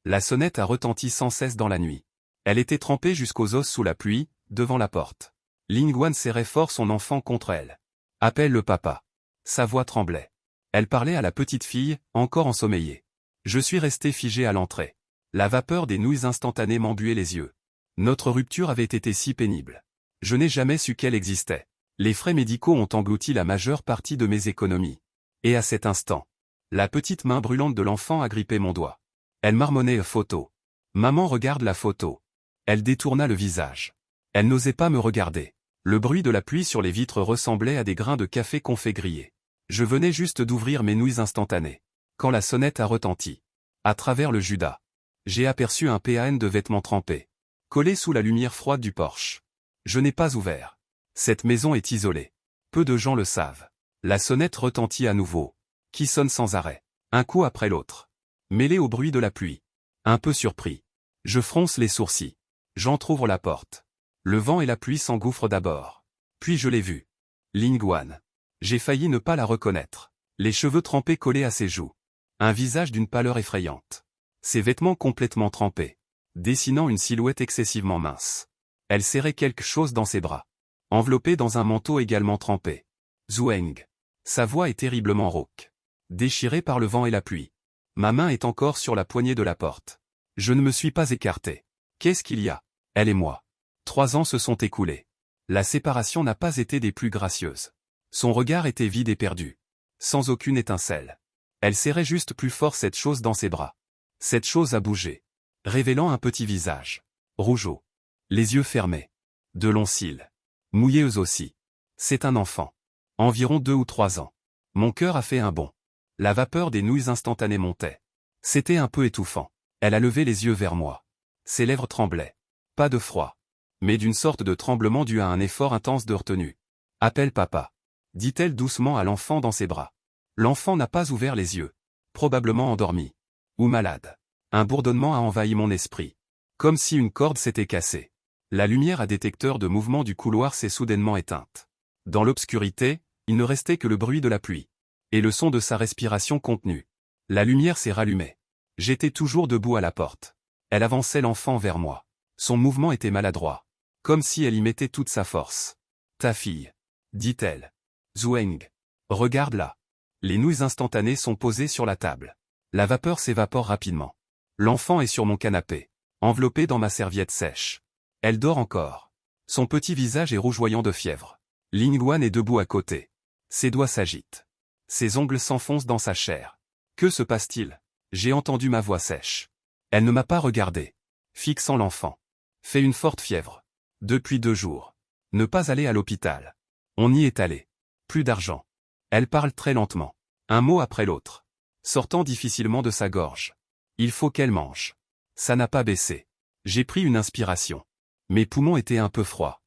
La sonnette a retenti sans cesse dans la nuit. Elle était trempée jusqu'aux os sous la pluie, devant la porte. Lingwan serrait fort son enfant contre elle. « Appelle le papa. » Sa voix tremblait. Elle parlait à la petite fille, encore ensommeillée. Je suis resté figé à l'entrée. La vapeur des nouilles instantanées m'embuait les yeux. Notre rupture avait été si pénible. Je n'ai jamais su qu'elle existait. Les frais médicaux ont englouti la majeure partie de mes économies. Et à cet instant, la petite main brûlante de l'enfant agrippait mon doigt. Elle marmonnait « photo ». Maman regarde la photo. Elle détourna le visage. Elle n'osait pas me regarder. Le bruit de la pluie sur les vitres ressemblait à des grains de café confit grillés. Je venais juste d'ouvrir mes nouilles instantanées. Quand la sonnette a retenti. À travers le judas, j'ai aperçu un pan de vêtements trempés, collé sous la lumière froide du porche. Je n'ai pas ouvert. Cette maison est isolée. Peu de gens le savent. La sonnette retentit à nouveau, qui sonne sans arrêt, un coup après l'autre, mêlé au bruit de la pluie. Un peu surpris, je fronce les sourcils. J'entr'ouvre la porte. Le vent et la pluie s'engouffrent d'abord. Puis je l'ai vue. Lingwan. J'ai failli ne pas la reconnaître. Les cheveux trempés collés à ses joues. Un visage d'une pâleur effrayante. Ses vêtements complètement trempés, dessinant une silhouette excessivement mince. Elle serrait quelque chose dans ses bras, enveloppée dans un manteau également trempé. Zhuang. Sa voix est terriblement rauque, déchirée par le vent et la pluie. Ma main est encore sur la poignée de la porte. Je ne me suis pas écarté. Qu'est-ce qu'il y a? Elle et moi. 3 ans se sont écoulés. La séparation n'a pas été des plus gracieuses. Son regard était vide et perdu, sans aucune étincelle. Elle serrait juste plus fort cette chose dans ses bras. Cette chose a bougé, révélant un petit visage, rougeau, les yeux fermés, de longs cils, mouillés eux aussi. C'est un enfant. Environ 2 ou 3 ans. Mon cœur a fait un bond. La vapeur des nouilles instantanées montait. C'était un peu étouffant. Elle a levé les yeux vers moi. Ses lèvres tremblaient. Pas de froid, mais d'une sorte de tremblement dû à un effort intense de retenue. « Appelle papa », dit-elle doucement à l'enfant dans ses bras. L'enfant n'a pas ouvert les yeux. Probablement endormi. Ou malade. Un bourdonnement a envahi mon esprit. Comme si une corde s'était cassée. La lumière à détecteur de mouvement du couloir s'est soudainement éteinte. Dans l'obscurité, il ne restait que le bruit de la pluie. Et le son de sa respiration contenue. La lumière s'est rallumée. J'étais toujours debout à la porte. Elle avançait l'enfant vers moi. Son mouvement était maladroit. Comme si elle y mettait toute sa force. « Ta fille. » dit-elle. « Zhuang. Regarde là. » Les nouilles instantanées sont posées sur la table. La vapeur s'évapore rapidement. L'enfant est sur mon canapé, enveloppé dans ma serviette sèche. Elle dort encore. Son petit visage est rougeoyant de fièvre. Lingwan est debout à côté. Ses doigts s'agitent. Ses ongles s'enfoncent dans sa chair. Que se passe-t-il? J'ai entendu ma voix sèche. Elle ne m'a pas regardé. Fixant l'enfant. Fait une forte fièvre. Depuis 2 jours. Ne pas aller à l'hôpital. On y est allé. Plus d'argent. Elle parle très lentement. Un mot après l'autre. Sortant difficilement de sa gorge. Il faut qu'elle mange. Ça n'a pas baissé. J'ai pris une inspiration. Mes poumons étaient un peu froids.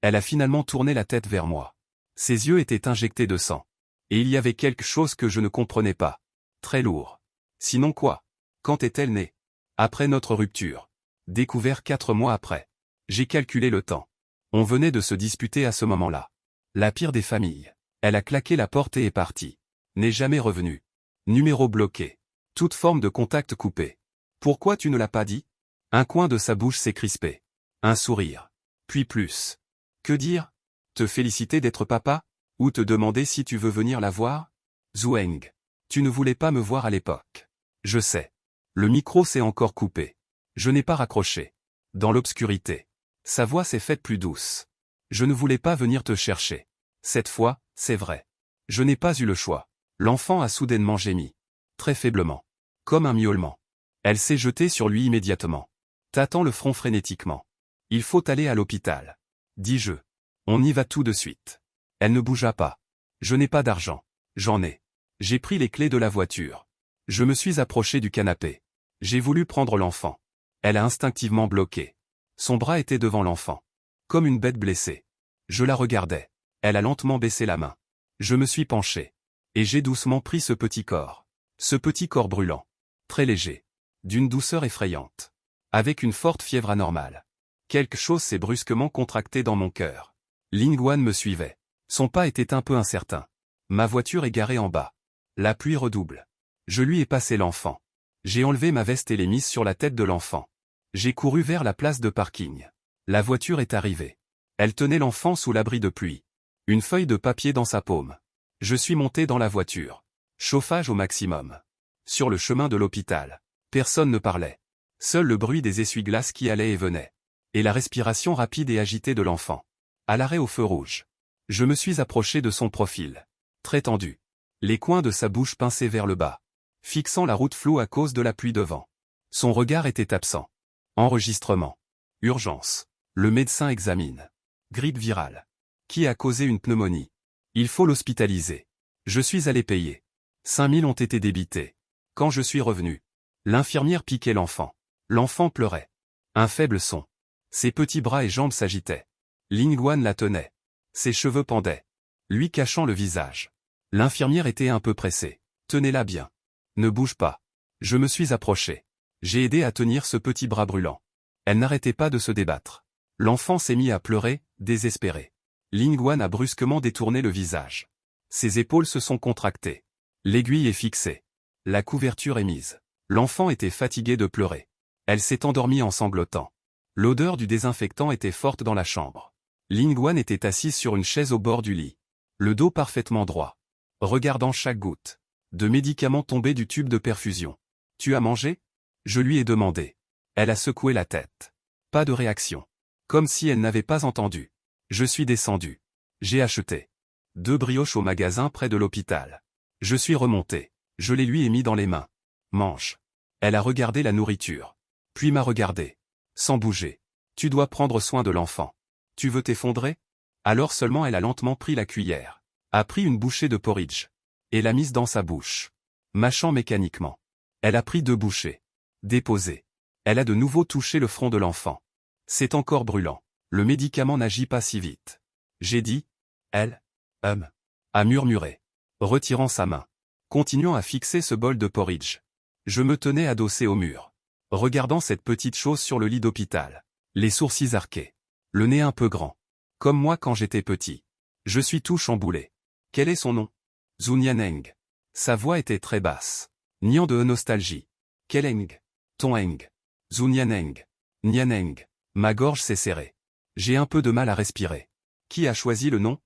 Elle a finalement tourné la tête vers moi. Ses yeux étaient injectés de sang. Et il y avait quelque chose que je ne comprenais pas. Très lourd. Sinon quoi? Quand est-elle née? Après notre rupture. Découvert 4 mois après. J'ai calculé le temps. On venait de se disputer à ce moment-là. La pire des familles. Elle a claqué la porte et est partie. N'est jamais revenue. Numéro bloqué. Toute forme de contact coupé. Pourquoi tu ne l'as pas dit? Un coin de sa bouche s'est crispé. Un sourire. Puis plus. Que dire? Te féliciter d'être papa? Ou te demander si tu veux venir la voir? Zhuang. Tu ne voulais pas me voir à l'époque. Je sais. Le micro s'est encore coupé. Je n'ai pas raccroché. Dans l'obscurité. Sa voix s'est faite plus douce. Je ne voulais pas venir te chercher. Cette fois, c'est vrai. Je n'ai pas eu le choix. L'enfant a soudainement gémi. Très faiblement. Comme un miaulement. Elle s'est jetée sur lui immédiatement. Tâtant le front frénétiquement. Il faut aller à l'hôpital. Dis-je. On y va tout de suite. Elle ne bougea pas. Je n'ai pas d'argent. J'en ai. J'ai pris les clés de la voiture. Je me suis approché du canapé. J'ai voulu prendre l'enfant. Elle a instinctivement bloqué. Son bras était devant l'enfant. Comme une bête blessée. Je la regardais. Elle a lentement baissé la main. Je me suis penché. Et j'ai doucement pris ce petit corps. Ce petit corps brûlant. Très léger. D'une douceur effrayante. Avec une forte fièvre anormale. Quelque chose s'est brusquement contracté dans mon cœur. Lingwan me suivait. Son pas était un peu incertain. Ma voiture est garée en bas. La pluie redouble. Je lui ai passé l'enfant. J'ai enlevé ma veste et l'ai mise sur la tête de l'enfant. J'ai couru vers la place de parking. La voiture est arrivée. Elle tenait l'enfant sous l'abri de pluie. Une feuille de papier dans sa paume. Je suis monté dans la voiture. Chauffage au maximum. Sur le chemin de l'hôpital. Personne ne parlait. Seul le bruit des essuie-glaces qui allaient et venaient. Et la respiration rapide et agitée de l'enfant. À l'arrêt au feu rouge. Je me suis approché de son profil. Très tendu. Les coins de sa bouche pincés vers le bas. Fixant la route floue à cause de la pluie devant. Son regard était absent. Enregistrement. Urgence. Le médecin examine. Grippe virale. Qui a causé une pneumonie? Il faut l'hospitaliser. Je suis allé payer. 5 000 ont été débités. Quand je suis revenu, l'infirmière piquait l'enfant. L'enfant pleurait. Un faible son. Ses petits bras et jambes s'agitaient. Lingwan la tenait. Ses cheveux pendaient, lui cachant le visage. L'infirmière était un peu pressée. Tenez-la bien. Ne bouge pas. Je me suis approché. J'ai aidé à tenir ce petit bras brûlant. Elle n'arrêtait pas de se débattre. L'enfant s'est mis à pleurer, désespéré. Lingwan a brusquement détourné le visage. Ses épaules se sont contractées. L'aiguille est fixée. La couverture est mise. L'enfant était fatigué de pleurer. Elle s'est endormie en sanglotant. L'odeur du désinfectant était forte dans la chambre. Lingwan était assise sur une chaise au bord du lit. Le dos parfaitement droit. Regardant chaque goutte de médicaments tombés du tube de perfusion. « Tu as mangé ?» Je lui ai demandé. Elle a secoué la tête. Pas de réaction. Comme si elle n'avait pas entendu. Je suis descendu. J'ai acheté 2 brioches au magasin près de l'hôpital. Je suis remonté. Je les lui ai mis dans les mains. Mange. Elle a regardé la nourriture. Puis m'a regardé. Sans bouger. Tu dois prendre soin de l'enfant. Tu veux t'effondrer? Alors seulement elle a lentement pris la cuillère. A pris une bouchée de porridge. Et l'a mise dans sa bouche. Mâchant mécaniquement. Elle a pris 2 bouchées. Déposé. Elle a de nouveau touché le front de l'enfant. C'est encore brûlant. Le médicament n'agit pas si vite. J'ai dit. Elle. A murmuré. Retirant sa main. Continuant à fixer ce bol de porridge. Je me tenais adossé au mur. Regardant cette petite chose sur le lit d'hôpital. Les sourcils arqués. Le nez un peu grand. Comme moi quand j'étais petit. Je suis tout chamboulé. Quel est son nom? Zunyaneng. Sa voix était très basse. Niant de nostalgie. Keleng. Toneng. Zunyaneng. Nyaneng. Ma gorge s'est serrée. J'ai un peu de mal à respirer. Qui a choisi le nom?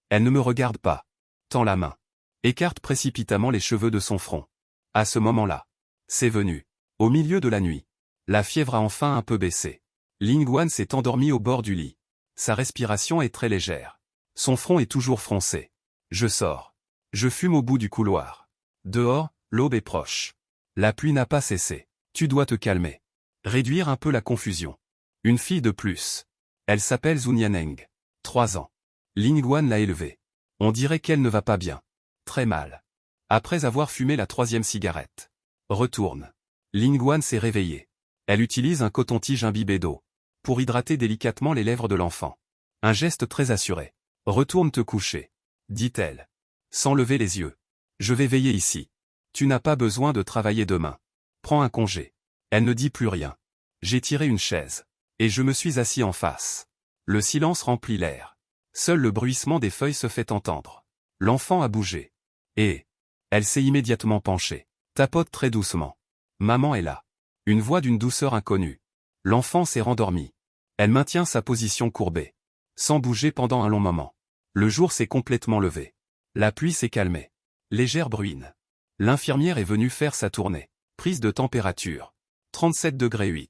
Elle ne me regarde pas. Tend la main. Écarte précipitamment les cheveux de son front. À ce moment-là. C'est venu. Au milieu de la nuit. La fièvre a enfin un peu baissé. Lingwan s'est endormi au bord du lit. Sa respiration est très légère. Son front est toujours froncé. Je sors. Je fume au bout du couloir. Dehors, l'aube est proche. La pluie n'a pas cessé. Tu dois te calmer. Réduire un peu la confusion. Une fille de plus. Elle s'appelle Zunyaneng. 3 ans. Lingwan l'a élevée. On dirait qu'elle ne va pas bien. Très mal. Après avoir fumé la 3e cigarette. Retourne. Lingwan s'est réveillée. Elle utilise un coton-tige imbibé d'eau. Pour hydrater délicatement les lèvres de l'enfant. Un geste très assuré. Retourne te coucher. Dit-elle. Sans lever les yeux. Je vais veiller ici. Tu n'as pas besoin de travailler demain. Prends un congé. Elle ne dit plus rien. J'ai tiré une chaise. Et je me suis assis en face. Le silence remplit l'air. Seul le bruissement des feuilles se fait entendre. L'enfant a bougé. Et elle s'est immédiatement penchée. Tapote très doucement. Maman est là. Une voix d'une douceur inconnue. L'enfant s'est rendormi. Elle maintient sa position courbée. Sans bouger pendant un long moment. Le jour s'est complètement levé. La pluie s'est calmée. Légère bruine. L'infirmière est venue faire sa tournée. Prise de température. 37,8 degrés.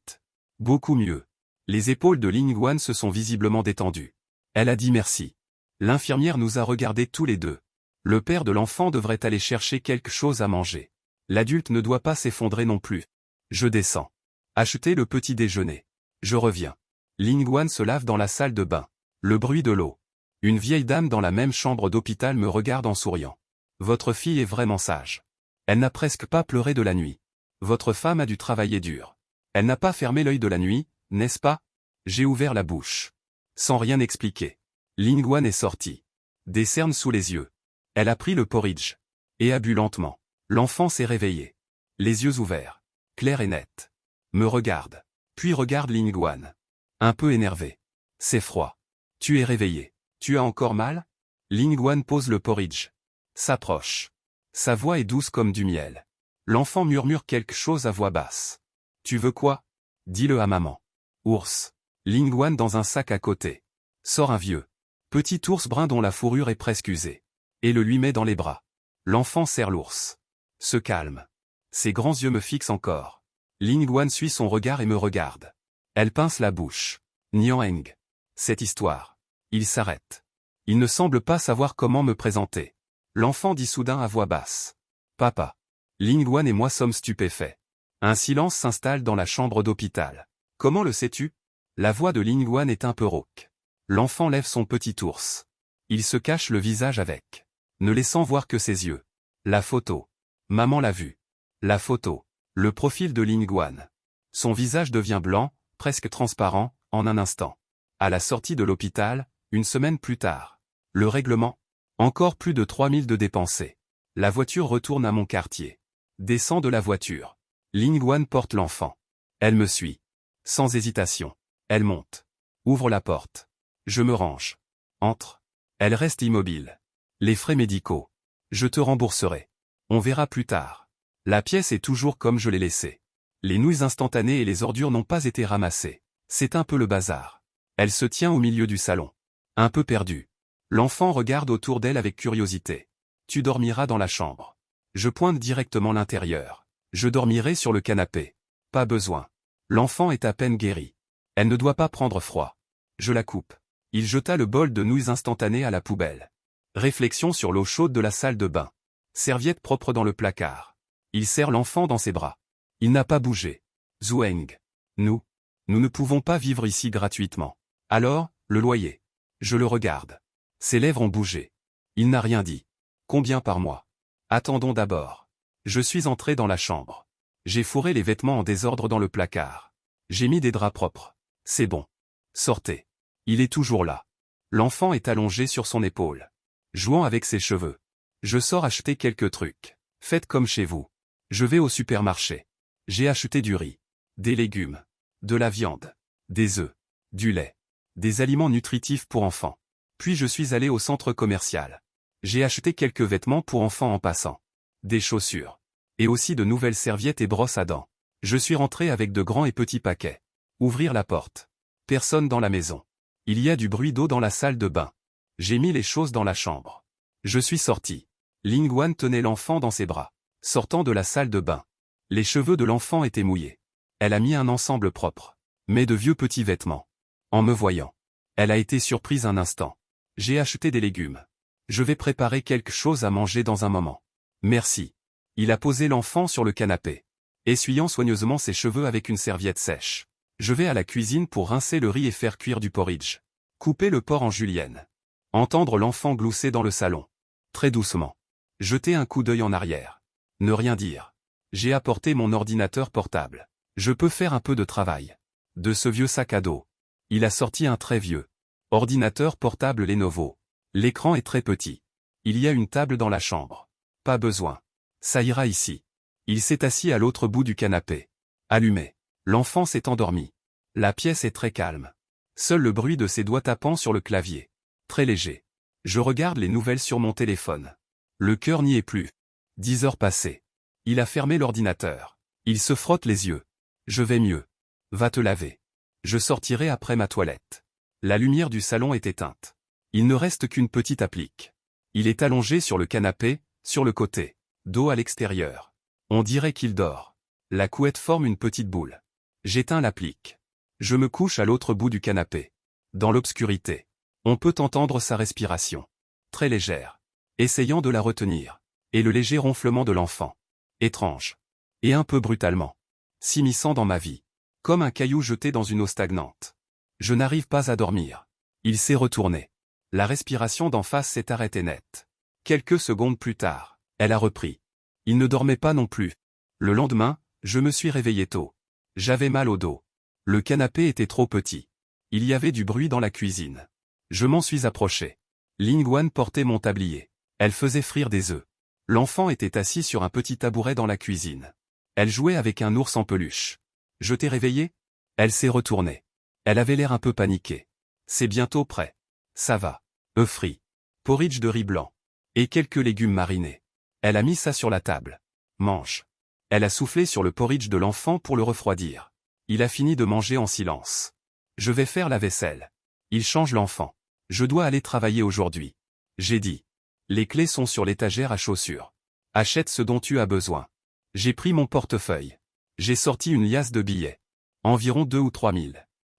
Beaucoup mieux. Les épaules de Lingwan se sont visiblement détendues. Elle a dit merci. L'infirmière nous a regardés tous les deux. Le père de l'enfant devrait aller chercher quelque chose à manger. L'adulte ne doit pas s'effondrer non plus. Je descends. Acheter le petit déjeuner. Je reviens. Lingwan se lave dans la salle de bain. Le bruit de l'eau. Une vieille dame dans la même chambre d'hôpital me regarde en souriant. Votre fille est vraiment sage. Elle n'a presque pas pleuré de la nuit. Votre femme a dû travailler dur. Elle n'a pas fermé l'œil de la nuit, n'est-ce pas? J'ai ouvert la bouche. Sans rien expliquer. Lingwan est sortie. Des cernes sous les yeux. Elle a pris le porridge. Et a bu lentement. L'enfant s'est réveillé. Les yeux ouverts. Clair et net. Me regarde. Puis regarde Lingwan. Un peu énervé. C'est froid. Tu es réveillé. Tu as encore mal? Lingwan pose le porridge. S'approche. Sa voix est douce comme du miel. L'enfant murmure quelque chose à voix basse. Tu veux quoi? Dis-le à maman. Ours. Lingwan dans un sac à côté. Sort un vieux. Petit ours brun dont la fourrure est presque usée. Et le lui met dans les bras. L'enfant serre l'ours. Se calme. Ses grands yeux me fixent encore. Lingwan suit son regard et me regarde. Elle pince la bouche. Nianheng. Cette histoire. Il s'arrête. Il ne semble pas savoir comment me présenter. L'enfant dit soudain à voix basse. Papa. Lingwan et moi sommes stupéfaits. Un silence s'installe dans la chambre d'hôpital. Comment le sais-tu? La voix de Lingwan est un peu rauque. L'enfant lève son petit ours. Il se cache le visage avec. Ne laissant voir que ses yeux. La photo. Maman l'a vue. La photo. Le profil de Lingwan. Son visage devient blanc, presque transparent, en un instant. À la sortie de l'hôpital, une semaine plus tard. Le règlement. Encore plus de 3000 de dépensés. La voiture retourne à mon quartier. Descend de la voiture. Lingwan porte l'enfant. Elle me suit. Sans hésitation. Elle monte. Ouvre la porte. Je me range. Entre. Elle reste immobile. Les frais médicaux. Je te rembourserai. On verra plus tard. La pièce est toujours comme je l'ai laissée. Les nouilles instantanées et les ordures n'ont pas été ramassées. C'est un peu le bazar. Elle se tient au milieu du salon. Un peu perdue. L'enfant regarde autour d'elle avec curiosité. Tu dormiras dans la chambre. Je pointe directement l'intérieur. Je dormirai sur le canapé. Pas besoin. L'enfant est à peine guéri. Elle ne doit pas prendre froid. Je la coupe. Il jeta le bol de nouilles instantanées à la poubelle. Réflexion sur l'eau chaude de la salle de bain. Serviette propre dans le placard. Il serre l'enfant dans ses bras. Il n'a pas bougé. Zhueng. Nous ne pouvons pas vivre ici gratuitement. Alors, le loyer. Je le regarde. Ses lèvres ont bougé. Il n'a rien dit. Combien par mois? Attendons d'abord. Je suis entré dans la chambre. J'ai fourré les vêtements en désordre dans le placard. J'ai mis des draps propres. C'est bon. Sortez. Il est toujours là. L'enfant est allongé sur son épaule. Jouant avec ses cheveux. Je sors acheter quelques trucs. Faites comme chez vous. Je vais au supermarché. J'ai acheté du riz. Des légumes. De la viande. Des œufs. Du lait. Des aliments nutritifs pour enfants. Puis je suis allé au centre commercial. J'ai acheté quelques vêtements pour enfants en passant. Des chaussures. Et aussi de nouvelles serviettes et brosses à dents. Je suis rentré avec de grands et petits paquets. Ouvrir la porte. Personne dans la maison. Il y a du bruit d'eau dans la salle de bain. J'ai mis les choses dans la chambre. Je suis sorti. Lingwan tenait l'enfant dans ses bras. Sortant de la salle de bain. Les cheveux de l'enfant étaient mouillés. Elle a mis un ensemble propre. Mais de vieux petits vêtements. En me voyant. Elle a été surprise un instant. J'ai acheté des légumes. Je vais préparer quelque chose à manger dans un moment. Merci. Il a posé l'enfant sur le canapé. Essuyant soigneusement ses cheveux avec une serviette sèche. Je vais à la cuisine pour rincer le riz et faire cuire du porridge. Couper le porc en julienne. Entendre l'enfant glousser dans le salon. Très doucement. Jeter un coup d'œil en arrière. Ne rien dire. J'ai apporté mon ordinateur portable. Je peux faire un peu de travail. De ce vieux sac à dos. Il a sorti un très vieux ordinateur portable Lenovo. L'écran est très petit. Il y a une table dans la chambre. Pas besoin. Ça ira ici. Il s'est assis à l'autre bout du canapé. Allumé. L'enfant s'est endormi. La pièce est très calme. Seul le bruit de ses doigts tapant sur le clavier. Très léger. Je regarde les nouvelles sur mon téléphone. Le cœur n'y est plus. 10 heures passées. Il a fermé l'ordinateur. Il se frotte les yeux. Je vais mieux. Va te laver. Je sortirai après ma toilette. La lumière du salon est éteinte. Il ne reste qu'une petite applique. Il est allongé sur le canapé, sur le côté. Dos à l'extérieur. On dirait qu'il dort. La couette forme une petite boule. J'éteins l'applique. Je me couche à l'autre bout du canapé. Dans l'obscurité. On peut entendre sa respiration. Très légère. Essayant de la retenir. Et le léger ronflement de l'enfant. Étrange. Et un peu brutalement. S'immisçant dans ma vie. Comme un caillou jeté dans une eau stagnante. Je n'arrive pas à dormir. Il s'est retourné. La respiration d'en face s'est arrêtée net. Quelques secondes plus tard, elle a repris. Il ne dormait pas non plus. Le lendemain, je me suis réveillé tôt. J'avais mal au dos. Le canapé était trop petit. Il y avait du bruit dans la cuisine. Je m'en suis approché. Lingwan portait mon tablier. Elle faisait frire des œufs. L'enfant était assis sur un petit tabouret dans la cuisine. Elle jouait avec un ours en peluche. Je t'ai réveillé? Elle s'est retournée. Elle avait l'air un peu paniquée. C'est bientôt prêt. Ça va. Œufs frits. Porridge de riz blanc. Et quelques légumes marinés. Elle a mis ça sur la table. Mange. Elle a soufflé sur le porridge de l'enfant pour le refroidir. Il a fini de manger en silence. Je vais faire la vaisselle. Il change l'enfant. Je dois aller travailler aujourd'hui. J'ai dit. Les clés sont sur l'étagère à chaussures. Achète ce dont tu as besoin. J'ai pris mon portefeuille. J'ai sorti une liasse de billets. Environ 2 ou 3 000.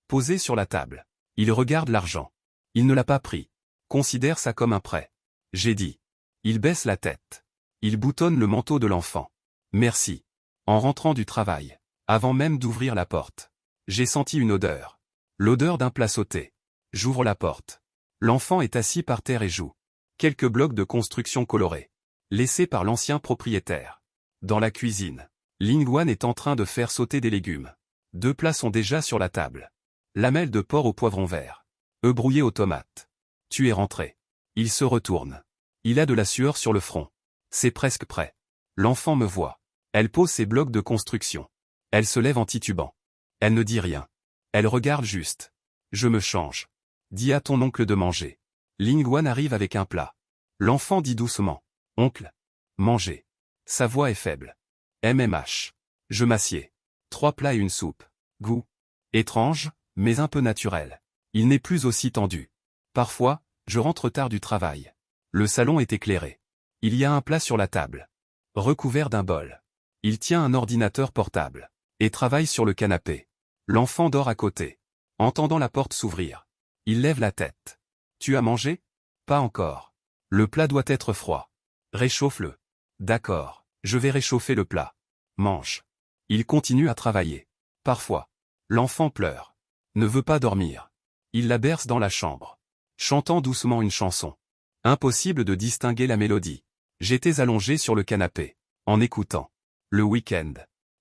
Posés sur la table. Il regarde l'argent. Il ne l'a pas pris. Considère ça comme un prêt. J'ai dit. Il baisse la tête. Il boutonne le manteau de l'enfant. Merci. En rentrant du travail, avant même d'ouvrir la porte, j'ai senti une odeur. L'odeur d'un plat sauté. J'ouvre la porte. L'enfant est assis par terre et joue. Quelques blocs de construction colorés. Laissés par l'ancien propriétaire. Dans la cuisine, Lingwan est en train de faire sauter des légumes. 2 plats sont déjà sur la table. Lamelles de porc au poivron vert. Œufs brouillés aux tomates. Tu es rentré. Il se retourne. Il a de la sueur sur le front. C'est presque prêt. L'enfant me voit. Elle pose ses blocs de construction. Elle se lève en titubant. Elle ne dit rien. Elle regarde juste. Je me change. Dis à ton oncle de manger. Lingwan arrive avec un plat. L'enfant dit doucement. Oncle. Manger. Sa voix est faible. MMH. Je m'assieds. 3 plats et une soupe. Goût. Étrange, mais un peu naturel. Il n'est plus aussi tendu. Parfois, je rentre tard du travail. Le salon est éclairé. Il y a un plat sur la table. Recouvert d'un bol. Il tient un ordinateur portable. Et travaille sur le canapé. L'enfant dort à côté. Entendant la porte s'ouvrir. Il lève la tête. Tu as mangé? Pas encore. Le plat doit être froid. Réchauffe-le. D'accord, je vais réchauffer le plat. Mange. Il continue à travailler. Parfois. L'enfant pleure. Ne veut pas dormir. Il la berce dans la chambre. Chantant doucement une chanson. Impossible de distinguer la mélodie. J'étais allongé sur le canapé. En écoutant. Le week-end.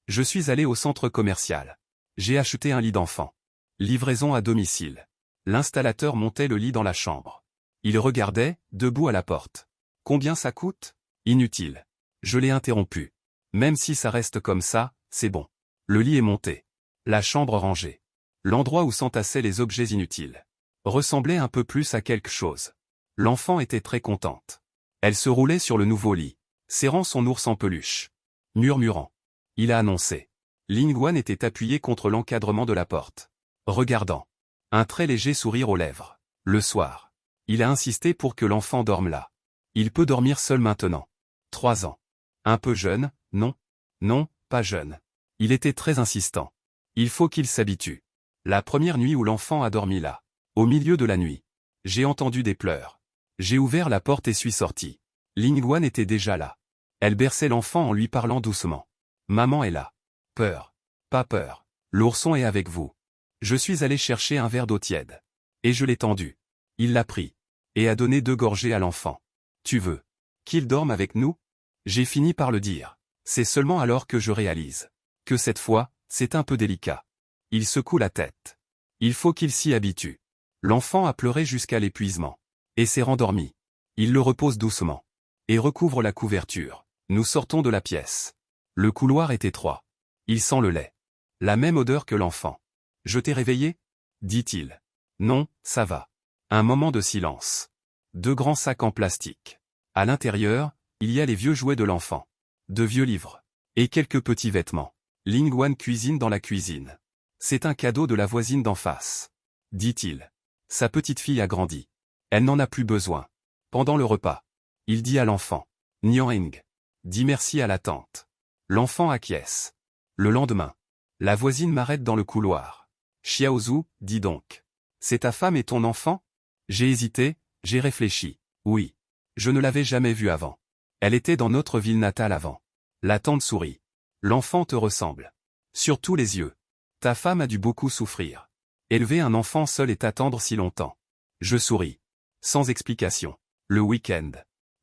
Je suis allé au centre commercial. J'ai acheté un lit d'enfant. Livraison à domicile. L'installateur montait le lit dans la chambre. Il regardait, debout à la porte. Combien ça coûte? Inutile. Je l'ai interrompu. Même si ça reste comme ça, c'est bon. Le lit est monté. La chambre rangée. L'endroit où s'entassaient les objets inutiles. Ressemblait un peu plus à quelque chose. L'enfant était très contente. Elle se roulait sur le nouveau lit, serrant son ours en peluche. Murmurant. Il a annoncé. Lingwan était appuyé contre l'encadrement de la porte. Regardant. Un très léger sourire aux lèvres. Le soir. Il a insisté pour que l'enfant dorme là. Il peut dormir seul maintenant. 3 ans. Un peu jeune, non? Non, pas jeune. Il était très insistant. Il faut qu'il s'habitue. La première nuit où l'enfant a dormi là. Au milieu de la nuit. J'ai entendu des pleurs. J'ai ouvert la porte et suis sorti. Lingwan était déjà là. Elle berçait l'enfant en lui parlant doucement. Maman est là. Peur. Pas peur. L'ourson est avec vous. Je suis allé chercher un verre d'eau tiède. Et je l'ai tendu. Il l'a pris. Et a donné 2 gorgées à l'enfant. Tu veux qu'il dorme avec nous? J'ai fini par le dire. C'est seulement alors que je réalise que cette fois, c'est un peu délicat. Il secoue la tête. Il faut qu'il s'y habitue. L'enfant a pleuré jusqu'à l'épuisement. Et s'est rendormi. Il le repose doucement. Et recouvre la couverture. Nous sortons de la pièce. Le couloir est étroit. Il sent le lait. La même odeur que l'enfant. Je t'ai réveillé? Dit-il. Non, ça va. Un moment de silence. 2 grands sacs en plastique. À l'intérieur, il y a les vieux jouets de l'enfant. 2 vieux livres. Et quelques petits vêtements. Lingwan cuisine dans la cuisine. C'est un cadeau de la voisine d'en face. Dit-il. Sa petite fille a grandi. Elle n'en a plus besoin. Pendant le repas. Il dit à l'enfant. Nyang. Dis merci à la tante. L'enfant acquiesce. Le lendemain. La voisine m'arrête dans le couloir. Xiaozu, dis donc. C'est ta femme et ton enfant? J'ai hésité, j'ai réfléchi. Oui. Je ne l'avais jamais vue avant. Elle était dans notre ville natale avant. La tante sourit. L'enfant te ressemble. Surtout les yeux. Ta femme a dû beaucoup souffrir. Élever un enfant seul et t'attendre si longtemps. Je souris. Sans explication. Le week-end.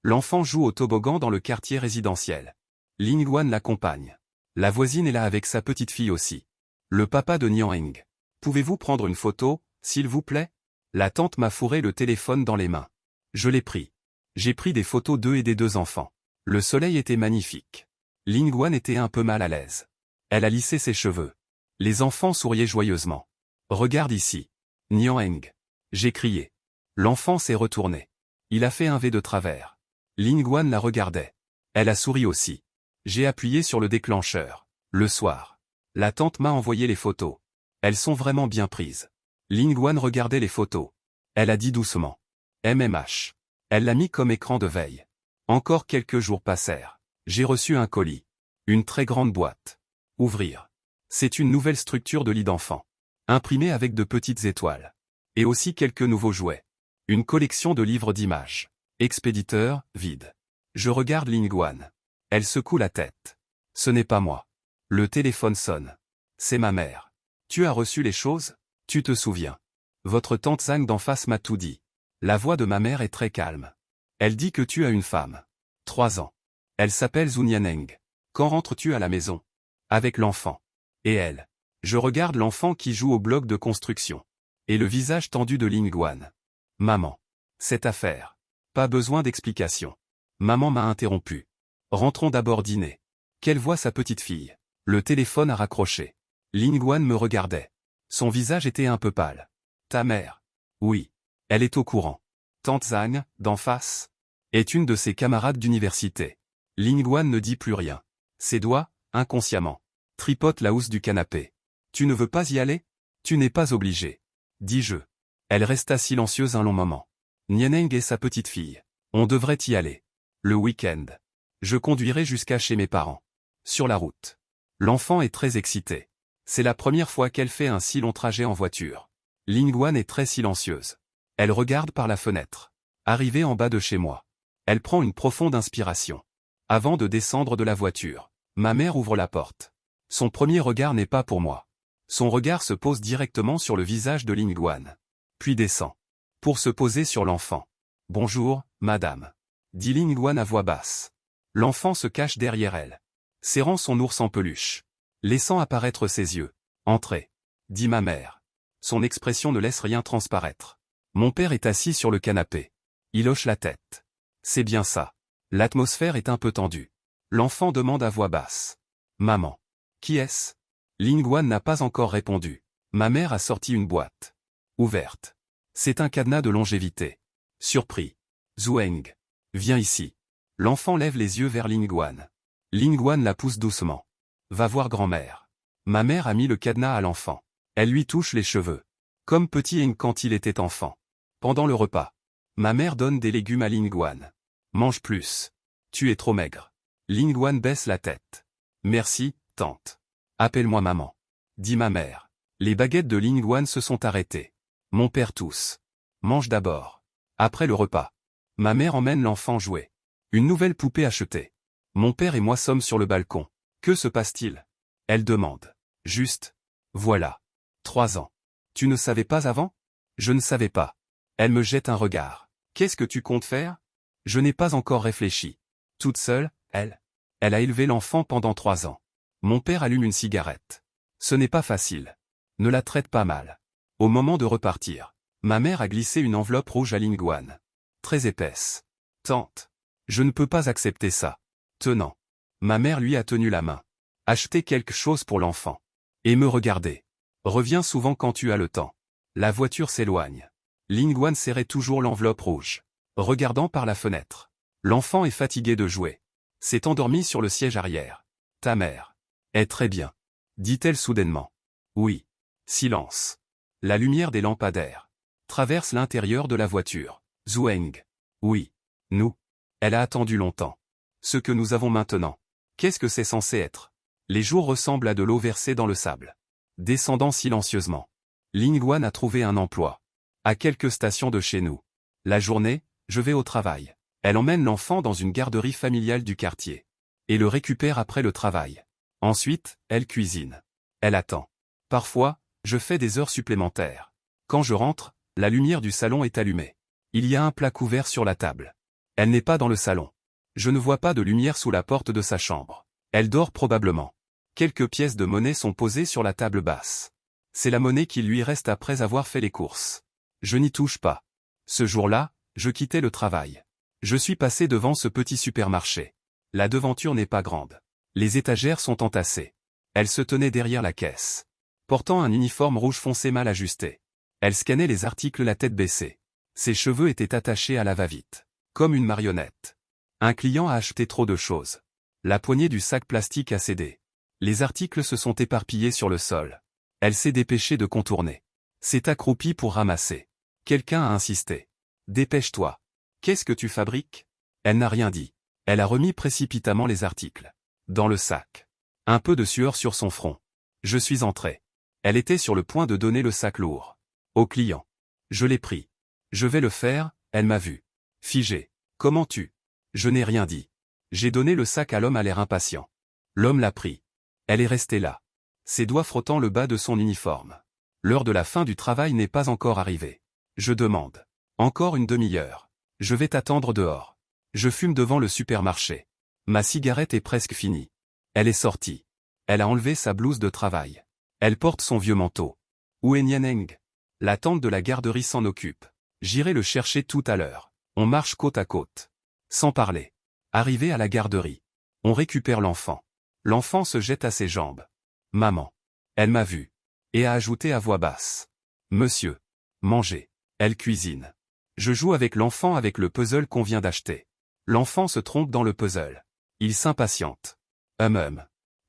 L'enfant joue au toboggan dans le quartier résidentiel. Lingwan l'accompagne. La voisine est là avec sa petite fille aussi. Le papa de Nyang. Pouvez-vous prendre une photo, s'il vous plaît? La tante m'a fourré le téléphone dans les mains. Je l'ai pris. J'ai pris des photos d'eux et des 2 enfants. Le soleil était magnifique. Lingwan était un peu mal à l'aise. Elle a lissé ses cheveux. Les enfants souriaient joyeusement. Regarde ici. Nyang. J'ai crié. L'enfant s'est retourné. Il a fait un V de travers. Lingwan la regardait. Elle a souri aussi. J'ai appuyé sur le déclencheur. Le soir. La tante m'a envoyé les photos. Elles sont vraiment bien prises. Lingwan regardait les photos. Elle a dit doucement. MMH. Elle l'a mis comme écran de veille. Encore quelques jours passèrent. J'ai reçu un colis. Une très grande boîte. Ouvrir. C'est une nouvelle structure de lit d'enfant. Imprimée avec de petites étoiles. Et aussi quelques nouveaux jouets. Une collection de livres d'images. Expéditeur, vide. Je regarde Lingwan. Elle secoue la tête. Ce n'est pas moi. Le téléphone sonne. C'est ma mère. Tu as reçu les choses? Tu te souviens? Votre tante Zhang d'en face m'a tout dit. La voix de ma mère est très calme. Elle dit que tu as une femme. 3 ans. Elle s'appelle Zhu Nianeng. Quand rentres-tu à la maison? Avec l'enfant. Et elle. Je regarde l'enfant qui joue au bloc de construction. Et le visage tendu de Lingwan. Maman. Cette affaire. Pas besoin d'explication. Maman m'a interrompu. Rentrons d'abord dîner. Qu'elle voit sa petite fille. Le téléphone a raccroché. Lingwan me regardait. Son visage était un peu pâle. Ta mère. Oui. Elle est au courant. Tante Zhang, d'en face, est une de ses camarades d'université. Lingwan ne dit plus rien. Ses doigts, inconsciemment, tripotent la housse du canapé. Tu ne veux pas y aller? Tu n'es pas obligé. Dis-je. Elle resta silencieuse un long moment. Nianeng et sa petite fille. On devrait y aller. Le week-end. Je conduirai jusqu'à chez mes parents. Sur la route. L'enfant est très excité. C'est la première fois qu'elle fait un si long trajet en voiture. Lingwan est très silencieuse. Elle regarde par la fenêtre. Arrivée en bas de chez moi. Elle prend une profonde inspiration. Avant de descendre de la voiture, ma mère ouvre la porte. Son premier regard n'est pas pour moi. Son regard se pose directement sur le visage de Lingwan. Puis descend. Pour se poser sur l'enfant. Bonjour, madame. Dit Lingwan à voix basse. L'enfant se cache derrière elle. Serrant son ours en peluche. Laissant apparaître ses yeux. Entrez. Dit ma mère. Son expression ne laisse rien transparaître. Mon père est assis sur le canapé. Il hoche la tête. C'est bien ça. L'atmosphère est un peu tendue. L'enfant demande à voix basse. Maman. Qui est-ce? Lingwan n'a pas encore répondu. Ma mère a sorti une boîte. Ouverte. C'est un cadenas de longévité. Surpris. Zhuang. Viens ici. L'enfant lève les yeux vers Lingwan. Lingwan la pousse doucement. Va voir grand-mère. Ma mère a mis le cadenas à l'enfant. Elle lui touche les cheveux. Comme petit Eng quand il était enfant. Pendant le repas. Ma mère donne des légumes à Lingwan. Mange plus. Tu es trop maigre. Lingwan baisse la tête. Merci, tante. Appelle-moi maman. Dit ma mère. Les baguettes de Lingwan se sont arrêtées. Mon père tousse. Mange d'abord. Après le repas. Ma mère emmène l'enfant jouer. Une nouvelle poupée achetée. Mon père et moi sommes sur le balcon. Que se passe-t-il? Elle demande. Juste. Voilà. 3 ans. Tu ne savais pas avant? Je ne savais pas. Elle me jette un regard. Qu'est-ce que tu comptes faire? Je n'ai pas encore réfléchi. Toute seule, elle a élevé l'enfant pendant 3 ans. Mon père allume une cigarette. Ce n'est pas facile. Ne la traite pas mal. Au moment de repartir, ma mère a glissé une enveloppe rouge à Lingwan. Très épaisse. Tante. Je ne peux pas accepter ça. Tenant. Ma mère lui a tenu la main. Achetez quelque chose pour l'enfant. Et me regarder. Reviens souvent quand tu as le temps. La voiture s'éloigne. Lingwan serrait toujours l'enveloppe rouge. Regardant par la fenêtre. L'enfant est fatigué de jouer. S'est endormi sur le siège arrière. Ta mère. Est très bien. Dit-elle soudainement. Oui. Silence. La lumière des lampadaires. Traverse l'intérieur de la voiture. Zhuang. Oui. Nous. Elle a attendu longtemps. Ce que nous avons maintenant. Qu'est-ce que c'est censé être? Les jours ressemblent à de l'eau versée dans le sable. Descendant silencieusement. Lingwan a trouvé un emploi. À quelques stations de chez nous. La journée, je vais au travail. Elle emmène l'enfant dans une garderie familiale du quartier. Et le récupère après le travail. Ensuite, elle cuisine. Elle attend. Parfois, je fais des heures supplémentaires. Quand je rentre, la lumière du salon est allumée. Il y a un plat couvert sur la table. Elle n'est pas dans le salon. Je ne vois pas de lumière sous la porte de sa chambre. Elle dort probablement. Quelques pièces de monnaie sont posées sur la table basse. C'est la monnaie qui lui reste après avoir fait les courses. Je n'y touche pas. Ce jour-là, je quittais le travail. Je suis passé devant ce petit supermarché. La devanture n'est pas grande. Les étagères sont entassées. Elle se tenait derrière la caisse. Portant un uniforme rouge foncé mal ajusté. Elle scannait les articles la tête baissée. Ses cheveux étaient attachés à la va-vite. Comme une marionnette. Un client a acheté trop de choses. La poignée du sac plastique a cédé. Les articles se sont éparpillés sur le sol. Elle s'est dépêchée de contourner. S'est accroupie pour ramasser. Quelqu'un a insisté. Dépêche-toi. Qu'est-ce que tu fabriques? Elle n'a rien dit. Elle a remis précipitamment les articles. Dans le sac. Un peu de sueur sur son front. Je suis entré. Elle était sur le point de donner le sac lourd. Au client. Je l'ai pris. Je vais le faire, elle m'a vu. Figé. Comment tu? Je n'ai rien dit. J'ai donné le sac à l'homme à l'air impatient. L'homme l'a pris. Elle est restée là. Ses doigts frottant le bas de son uniforme. L'heure de la fin du travail n'est pas encore arrivée. Je demande. Encore une demi-heure. Je vais t'attendre dehors. Je fume devant le supermarché. Ma cigarette est presque finie. Elle est sortie. Elle a enlevé sa blouse de travail. Elle porte son vieux manteau. Où est Nianeng? La tante de la garderie s'en occupe. J'irai le chercher tout à l'heure. On marche côte à côte. Sans parler. Arrivé à la garderie. On récupère l'enfant. L'enfant se jette à ses jambes. Maman. Elle m'a vu. Et a ajouté à voix basse. Monsieur. Mangez. Elle cuisine. Je joue avec l'enfant avec le puzzle qu'on vient d'acheter. L'enfant se trompe dans le puzzle. Il s'impatiente.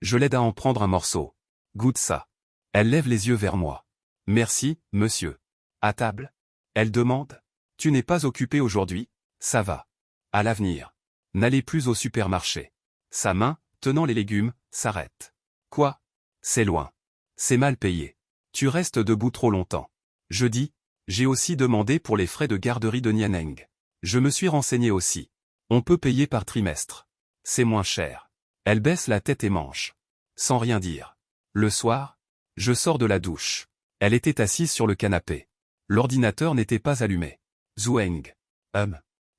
Je l'aide à en prendre un morceau. Goûte ça. Elle lève les yeux vers moi. Merci, monsieur. À table? Elle demande. Tu n'es pas occupé aujourd'hui? Ça va. À l'avenir. N'allez plus au supermarché. Sa main, tenant les légumes, s'arrête. Quoi? C'est loin. C'est mal payé. Tu restes debout trop longtemps. Je dis. J'ai aussi demandé pour les frais de garderie de Nianeng. Je me suis renseigné aussi. On peut payer par trimestre. C'est moins cher. Elle baisse la tête et mange. Sans rien dire. Le soir, je sors de la douche. Elle était assise sur le canapé. L'ordinateur n'était pas allumé. Zhuang.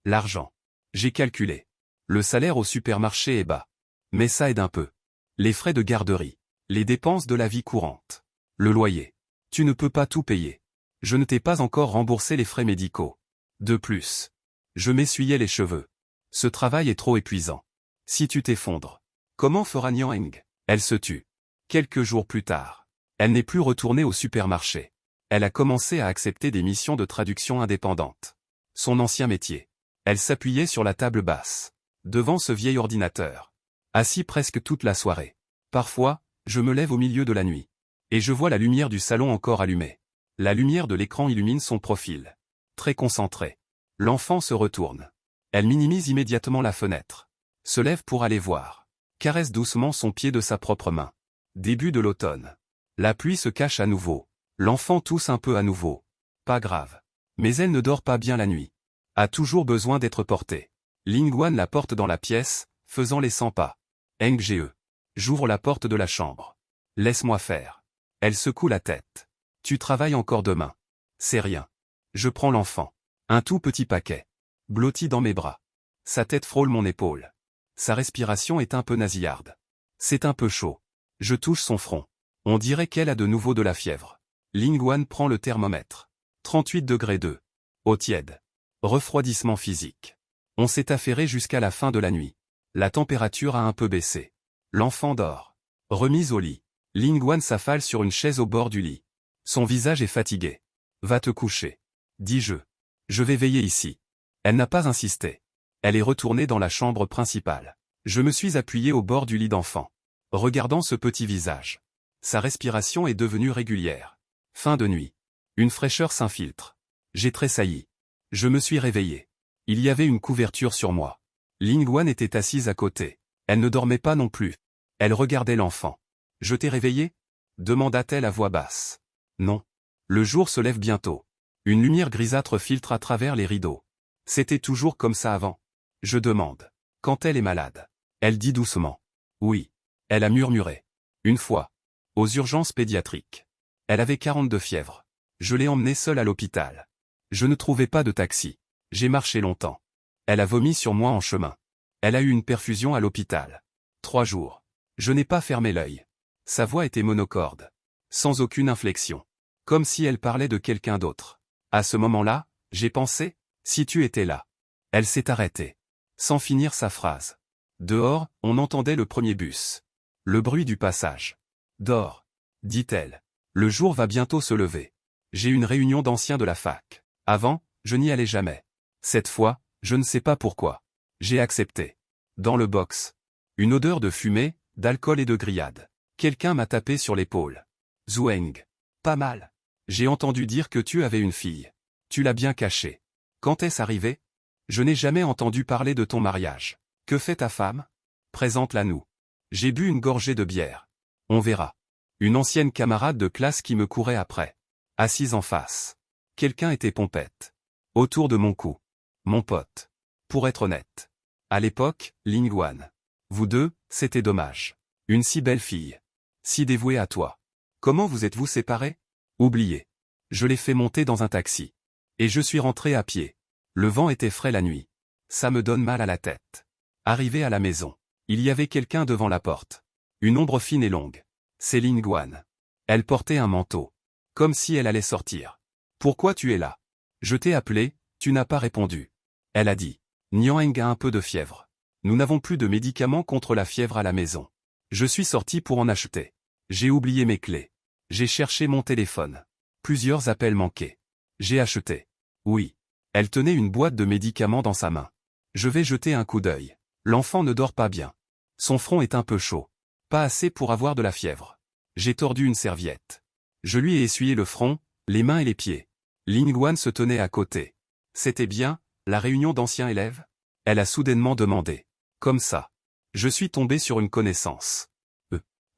L'argent. J'ai calculé. Le salaire au supermarché est bas. Mais ça aide un peu. Les frais de garderie. Les dépenses de la vie courante. Le loyer. Tu ne peux pas tout payer. Je ne t'ai pas encore remboursé les frais médicaux. De plus. Je m'essuyais les cheveux. Ce travail est trop épuisant. Si tu t'effondres. Comment fera Nianeng? Elle se tut. Quelques jours plus tard. Elle n'est plus retournée au supermarché. Elle a commencé à accepter des missions de traduction indépendantes. Son ancien métier. Elle s'appuyait sur la table basse. Devant ce vieil ordinateur. Assis presque toute la soirée. Parfois, je me lève au milieu de la nuit. Et je vois la lumière du salon encore allumée. La lumière de l'écran illumine son profil. Très concentré. L'enfant se retourne. Elle minimise immédiatement la fenêtre. Se lève pour aller voir. Caresse doucement son pied de sa propre main. Début de l'automne. La pluie se cache à nouveau. L'enfant tousse un peu à nouveau. Pas grave. Mais elle ne dort pas bien la nuit. A toujours besoin d'être portée. Lingwan la porte dans la pièce, faisant les 100 pas. Ng. J'ouvre la porte de la chambre. Laisse-moi faire. Elle secoue la tête. Tu travailles encore demain. C'est rien. Je prends l'enfant. Un tout petit paquet. Blotti dans mes bras. Sa tête frôle mon épaule. Sa respiration est un peu nasillarde. C'est un peu chaud. Je touche son front. On dirait qu'elle a de nouveau de la fièvre. Lingwan prend le thermomètre. 38,2 degrés. Eau tiède. Refroidissement physique. On s'est affairé jusqu'à la fin de la nuit. La température a un peu baissé. L'enfant dort. Remise au lit. Lingwan s'affale sur une chaise au bord du lit. Son visage est fatigué. Va te coucher. Dis-je. Je vais veiller ici. Elle n'a pas insisté. Elle est retournée dans la chambre principale. Je me suis appuyé au bord du lit d'enfant. Regardant ce petit visage. Sa respiration est devenue régulière. Fin de nuit. Une fraîcheur s'infiltre. J'ai tressailli. Je me suis réveillé. Il y avait une couverture sur moi. Lingwan était assise à côté. Elle ne dormait pas non plus. Elle regardait l'enfant. Je t'ai réveillé? Demanda-t-elle à voix basse. Non. Le jour se lève bientôt. Une lumière grisâtre filtre à travers les rideaux. C'était toujours comme ça avant. Je demande. Quand elle est malade. Elle dit doucement. Oui. Elle a murmuré. Une fois. Aux urgences pédiatriques. Elle avait 42 fièvres. Je l'ai emmenée seule à l'hôpital. Je ne trouvais pas de taxi. J'ai marché longtemps. Elle a vomi sur moi en chemin. Elle a eu une perfusion à l'hôpital. 3 jours. Je n'ai pas fermé l'œil. Sa voix était monocorde. Sans aucune inflexion. Comme si elle parlait de quelqu'un d'autre. À ce moment-là, j'ai pensé, si tu étais là. Elle s'est arrêtée. Sans finir sa phrase. Dehors, on entendait le premier bus. Le bruit du passage. Dors, dit-elle. Le jour va bientôt se lever. J'ai une réunion d'anciens de la fac. Avant, je n'y allais jamais. Cette fois, je ne sais pas pourquoi. J'ai accepté. Dans le box. Une odeur de fumée, d'alcool et de grillade. Quelqu'un m'a tapé sur l'épaule. Zhuang. Pas mal. J'ai entendu dire que tu avais une fille. Tu l'as bien cachée. Quand est-ce arrivé? Je n'ai jamais entendu parler de ton mariage. Que fait ta femme? Présente-la-nous. J'ai bu une gorgée de bière. On verra. Une ancienne camarade de classe qui me courait après. Assise en face. Quelqu'un était pompette. Autour de mon cou. Mon pote. Pour être honnête. À l'époque, Lingwan. Vous deux, c'était dommage. Une si belle fille. Si dévouée à toi. Comment vous êtes-vous séparés? Oubliez. Je l'ai fait monter dans un taxi. Et je suis rentré à pied. Le vent était frais la nuit. Ça me donne mal à la tête. Arrivé à la maison. Il y avait quelqu'un devant la porte. Une ombre fine et longue. C'est Lingwan. Elle portait un manteau. Comme si elle allait sortir. Pourquoi tu es là? Je t'ai appelé, tu n'as pas répondu. Elle a dit. Niang a un peu de fièvre. Nous n'avons plus de médicaments contre la fièvre à la maison. Je suis sorti pour en acheter. J'ai oublié mes clés. J'ai cherché mon téléphone. Plusieurs appels manqués. J'ai acheté. Oui. Elle tenait une boîte de médicaments dans sa main. Je vais jeter un coup d'œil. L'enfant ne dort pas bien. Son front est un peu chaud. Pas assez pour avoir de la fièvre. J'ai tordu une serviette. Je lui ai essuyé le front, les mains et les pieds. Lingwan se tenait à côté. C'était bien, la réunion d'anciens élèves? Elle a soudainement demandé. Comme ça. Je suis tombé sur une connaissance.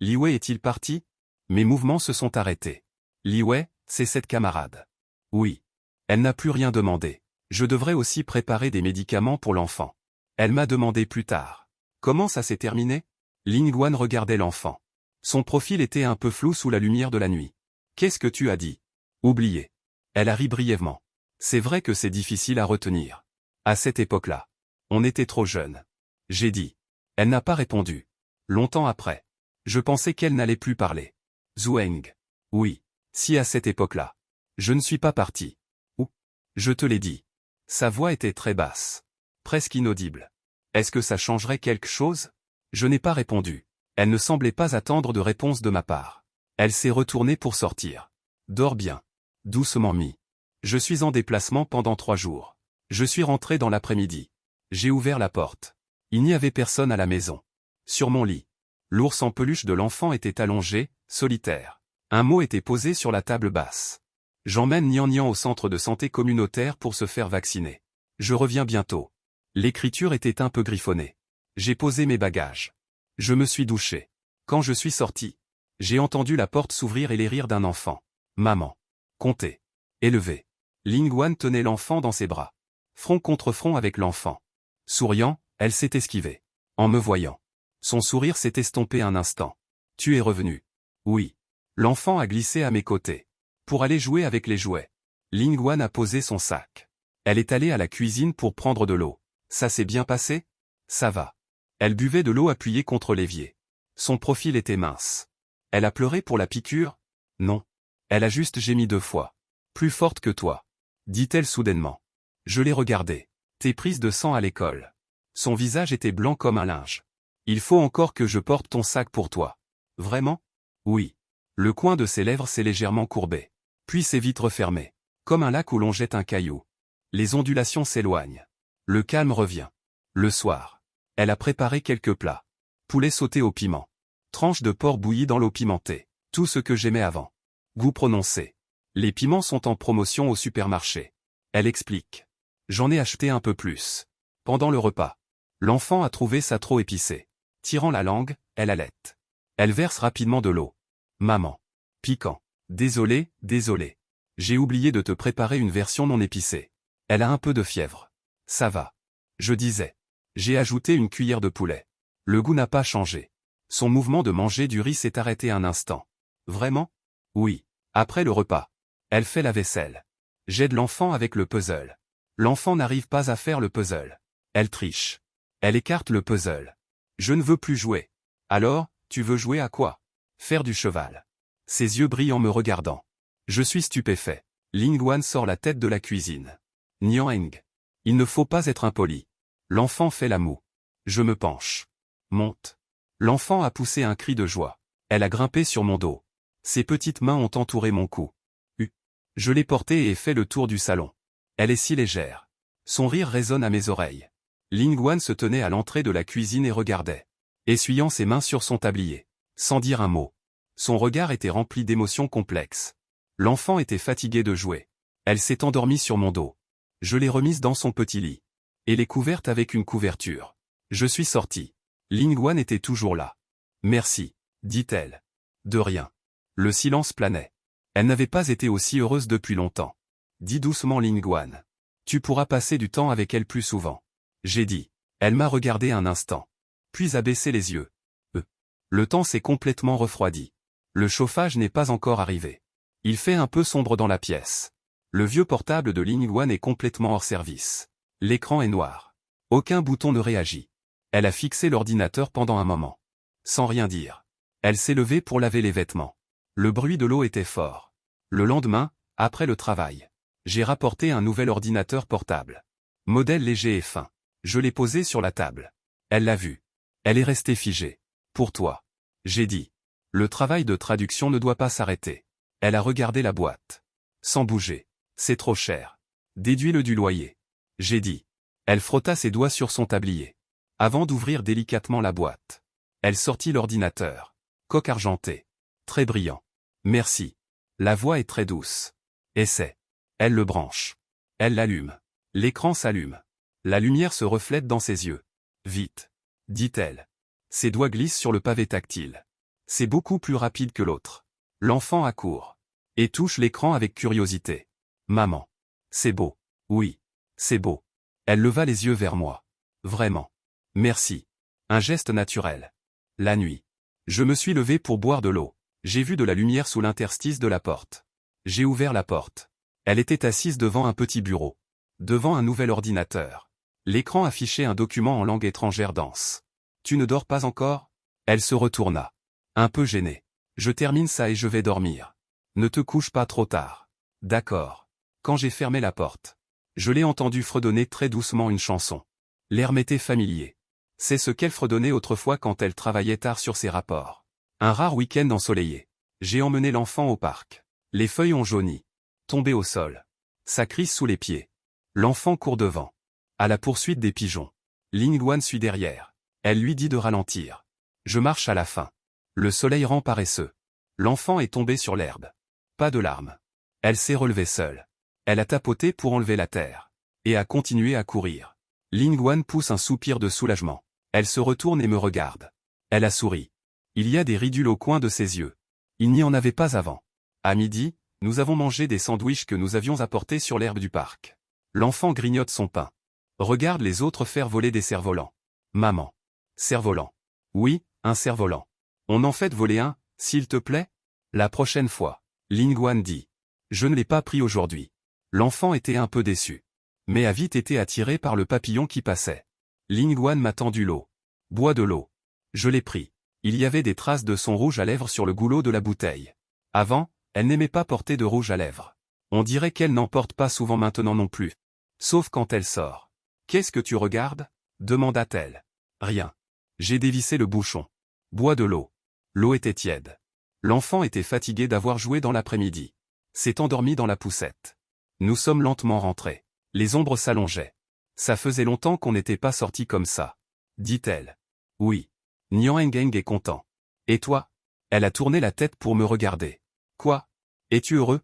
Li Wei est-il parti? Mes mouvements se sont arrêtés. Li Wei, c'est cette camarade. Oui. Elle n'a plus rien demandé. Je devrais aussi préparer des médicaments pour l'enfant. Elle m'a demandé plus tard. Comment ça s'est terminé? Lingwan regardait l'enfant. Son profil était un peu flou sous la lumière de la nuit. Qu'est-ce que tu as dit? Oublié. Elle a ri brièvement. C'est vrai que c'est difficile à retenir. À cette époque-là. On était trop jeunes. J'ai dit. Elle n'a pas répondu. Longtemps après. Je pensais qu'elle n'allait plus parler. Zhuang. Oui. Si à cette époque-là. Je ne suis pas parti. Ou. Je te l'ai dit. Sa voix était très basse. Presque inaudible. Est-ce que ça changerait quelque chose? Je n'ai pas répondu. Elle ne semblait pas attendre de réponse de ma part. Elle s'est retournée pour sortir. Dors bien. Doucement mis. Je suis en déplacement pendant 3 jours. Je suis rentré dans l'après-midi. J'ai ouvert la porte. Il n'y avait personne à la maison. Sur mon lit. L'ours en peluche de l'enfant était allongé, solitaire. Un mot était posé sur la table basse. J'emmène Nian Nian au centre de santé communautaire pour se faire vacciner. Je reviens bientôt. L'écriture était un peu griffonnée. J'ai posé mes bagages. Je me suis douché. Quand je suis sorti, j'ai entendu la porte s'ouvrir et les rires d'un enfant. Maman. Comptez. Élevé. Lingwan tenait l'enfant dans ses bras. Front contre front avec l'enfant. Souriant, elle s'est esquivée. En me voyant. Son sourire s'est estompé un instant. Tu es revenu. Oui. L'enfant a glissé à mes côtés. Pour aller jouer avec les jouets. Lingwan a posé son sac. Elle est allée à la cuisine pour prendre de l'eau. Ça s'est bien passé? Ça va. Elle buvait de l'eau appuyée contre l'évier. Son profil était mince. Elle a pleuré pour la piqûre? Non. Elle a juste gémi 2 fois. Plus forte que toi. Dit-elle soudainement. Je l'ai regardée. T'es prise de sang à l'école. Son visage était blanc comme un linge. Il faut encore que je porte ton sac pour toi. Vraiment? Oui. Le coin de ses lèvres s'est légèrement courbé. Puis s'est vite refermé. Comme un lac où l'on jette un caillou. Les ondulations s'éloignent. Le calme revient. Le soir. Elle a préparé quelques plats. Poulet sauté au piment. Tranches de porc bouilli dans l'eau pimentée. Tout ce que j'aimais avant. Goût prononcé. Les piments sont en promotion au supermarché. Elle explique. J'en ai acheté un peu plus. Pendant le repas. L'enfant a trouvé ça trop épicé. Tirant la langue, elle halète. Elle verse rapidement de l'eau. Maman. Piquant. Désolé, désolé. J'ai oublié de te préparer une version non épicée. Elle a un peu de fièvre. Ça va. Je disais. J'ai ajouté une cuillère de poulet. Le goût n'a pas changé. Son mouvement de manger du riz s'est arrêté un instant. Vraiment? Oui. Après le repas. Elle fait la vaisselle. J'aide l'enfant avec le puzzle. L'enfant n'arrive pas à faire le puzzle. Elle triche. Elle écarte le puzzle. Je ne veux plus jouer. Alors, tu veux jouer à quoi? Faire du cheval. Ses yeux brillent en me regardant. Je suis stupéfait. Lingwan sort la tête de la cuisine. Niang. Il ne faut pas être impoli. L'enfant fait la moue. Je me penche. Monte. L'enfant a poussé un cri de joie. Elle a grimpé sur mon dos. Ses petites mains ont entouré mon cou. Je l'ai portée et fait le tour du salon. Elle est si légère. Son rire résonne à mes oreilles. Lingwan se tenait à l'entrée de la cuisine et regardait. essuyant ses mains sur son tablier, sans dire un mot. Son regard était rempli d'émotions complexes. L'enfant était fatigué de jouer. Elle s'est endormie sur mon dos. Je l'ai remise dans son petit lit. Et l'ai couverte avec une couverture. Je suis sorti. Lingwan était toujours là. Merci, dit-elle. De rien. Le silence planait. Elle n'avait pas été aussi heureuse depuis longtemps. Dis doucement Lingwan. Tu pourras passer du temps avec elle plus souvent. J'ai dit. Elle m'a regardé un instant. Puis a baissé les yeux. Le temps s'est complètement refroidi. Le chauffage n'est pas encore arrivé. Il fait un peu sombre dans la pièce. Le vieux portable de Lingwan est complètement hors service. L'écran est noir. Aucun bouton ne réagit. Elle a fixé l'ordinateur pendant un moment. Sans rien dire. Elle s'est levée pour laver les vêtements. Le bruit de l'eau était fort. Le lendemain, après le travail, j'ai rapporté un nouvel ordinateur portable. Modèle léger et fin. Je l'ai posé sur la table. Elle l'a vu. Elle est restée figée. Pour toi. J'ai dit. Le travail de traduction ne doit pas s'arrêter. Elle a regardé la boîte. Sans bouger. C'est trop cher. Déduis-le du loyer. J'ai dit. Elle frotta ses doigts sur son tablier. Avant d'ouvrir délicatement la boîte. Elle sortit l'ordinateur. Coque argentée. Très brillant. Merci. La voix est très douce. Essaie. Elle le branche. Elle l'allume. L'écran s'allume. La lumière se reflète dans ses yeux. Vite. Dit-elle. Ses doigts glissent sur le pavé tactile. C'est beaucoup plus rapide que l'autre. L'enfant accourt. Et touche l'écran avec curiosité. Maman. C'est beau. Oui. C'est beau. Elle leva les yeux vers moi. Vraiment. Merci. Un geste naturel. La nuit. Je me suis levé pour boire de l'eau. J'ai vu de la lumière sous l'interstice de la porte. J'ai ouvert la porte. Elle était assise devant un petit bureau. Devant un nouvel ordinateur. L'écran affichait un document en langue étrangère dense. Tu ne dors pas encore? Elle se retourna. Un peu gênée. Je termine ça et je vais dormir. Ne te couche pas trop tard. D'accord. Quand j'ai fermé la porte, je l'ai entendu fredonner très doucement une chanson. L'air m'était familier. C'est ce qu'elle fredonnait autrefois quand elle travaillait tard sur ses rapports. Un rare week-end ensoleillé. J'ai emmené l'enfant au parc. Les feuilles ont jauni. Tombé au sol. Ça crise sous les pieds. L'enfant court devant. À la poursuite des pigeons. Lingwan suit derrière. Elle lui dit de ralentir. Je marche à la fin. Le soleil rend paresseux. L'enfant est tombé sur l'herbe. Pas de larmes. Elle s'est relevée seule. Elle a tapoté pour enlever la terre. Et a continué à courir. Lingwan pousse un soupir de soulagement. Elle se retourne et me regarde. Elle a souri. Il y a des ridules au coin de ses yeux. Il n'y en avait pas avant. À midi, nous avons mangé des sandwichs que nous avions apportés sur l'herbe du parc. L'enfant grignote son pain. Regarde les autres faire voler des cerfs-volants. Maman. Cerf-volant. Oui, un cerf-volant. On en fait voler un, s'il te plaît? La prochaine fois. Lingwan dit. Je ne l'ai pas pris aujourd'hui. L'enfant était un peu déçu. Mais a vite été attiré par le papillon qui passait. Lingwan m'a tendu l'eau. Bois de l'eau. Je l'ai pris. Il y avait des traces de son rouge à lèvres sur le goulot de la bouteille. Avant, elle n'aimait pas porter de rouge à lèvres. On dirait qu'elle n'en porte pas souvent maintenant non plus. Sauf quand elle sort. Qu'est-ce que tu regardes? Demanda-t-elle. Rien. J'ai dévissé le bouchon. Bois de l'eau. L'eau était tiède. L'enfant était fatigué d'avoir joué dans l'après-midi. S'est endormi dans la poussette. Nous sommes lentement rentrés. Les ombres s'allongeaient. Ça faisait longtemps qu'on n'était pas sortis comme ça. Dit-elle. Oui. Nyangeng est content. Et toi? Elle a tourné la tête pour me regarder. Quoi? Es-tu heureux?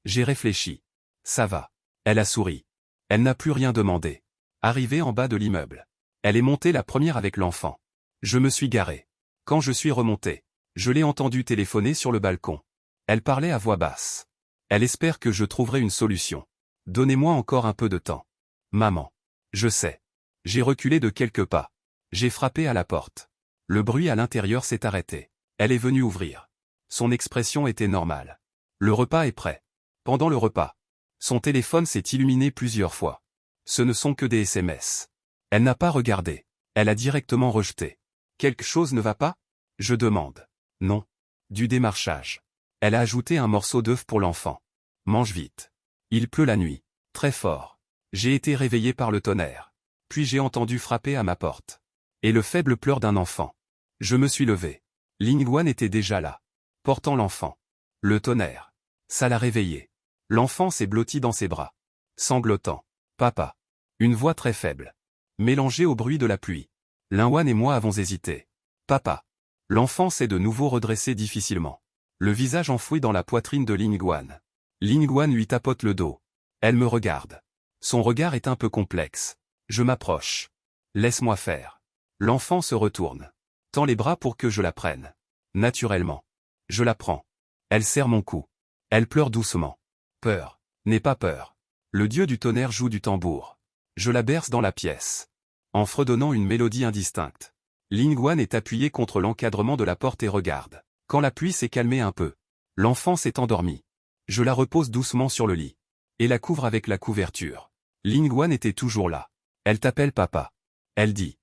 J'ai réfléchi. Ça va. Elle a souri. Elle n'a plus rien demandé. Arrivée en bas de l'immeuble. Elle est montée la première avec l'enfant. Je me suis garé. Quand je suis remonté, je l'ai entendue téléphoner sur le balcon. Elle parlait à voix basse. Elle espère que je trouverai une solution. Donnez-moi encore un peu de temps. Maman. Je sais. J'ai reculé de quelques pas. J'ai frappé à la porte. Le bruit à l'intérieur s'est arrêté. Elle est venue ouvrir. Son expression était normale. Le repas est prêt. Pendant le repas, son téléphone s'est illuminé plusieurs fois. Ce ne sont que des SMS. Elle n'a pas regardé. Elle a directement rejeté. Quelque chose ne va pas? Je demande. Non. Du démarchage. Elle a ajouté un morceau d'œuf pour l'enfant. Mange vite. Il pleut la nuit. Très fort. J'ai été réveillé par le tonnerre. Puis j'ai entendu frapper à ma porte. Et le faible pleur d'un enfant. Je me suis levé. Lingwan était déjà là. Portant l'enfant. Le tonnerre. Ça l'a réveillé. L'enfant s'est blotti dans ses bras. Sanglotant. Papa. Une voix très faible. Mélangée au bruit de la pluie. Lingwan et moi avons hésité. Papa. L'enfant s'est de nouveau redressé difficilement. Le visage enfoui dans la poitrine de Lingguan. Lingguan lui tapote le dos. Elle me regarde. Son regard est un peu complexe. Je m'approche. Laisse-moi faire. L'enfant se retourne. Tend les bras pour que je la prenne. Naturellement. Je la prends. Elle serre mon cou. Elle pleure doucement. Peur. N'aie pas peur. Le dieu du tonnerre joue du tambour. Je la berce dans la pièce. En fredonnant une mélodie indistincte. Lingguan est appuyé contre l'encadrement de la porte et regarde. Quand la pluie s'est calmée un peu. L'enfant s'est endormi. Je la repose doucement sur le lit. Et la couvre avec la couverture. Lingguan était toujours là. Elle t'appelle papa. Elle dit.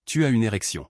Tu as une érection.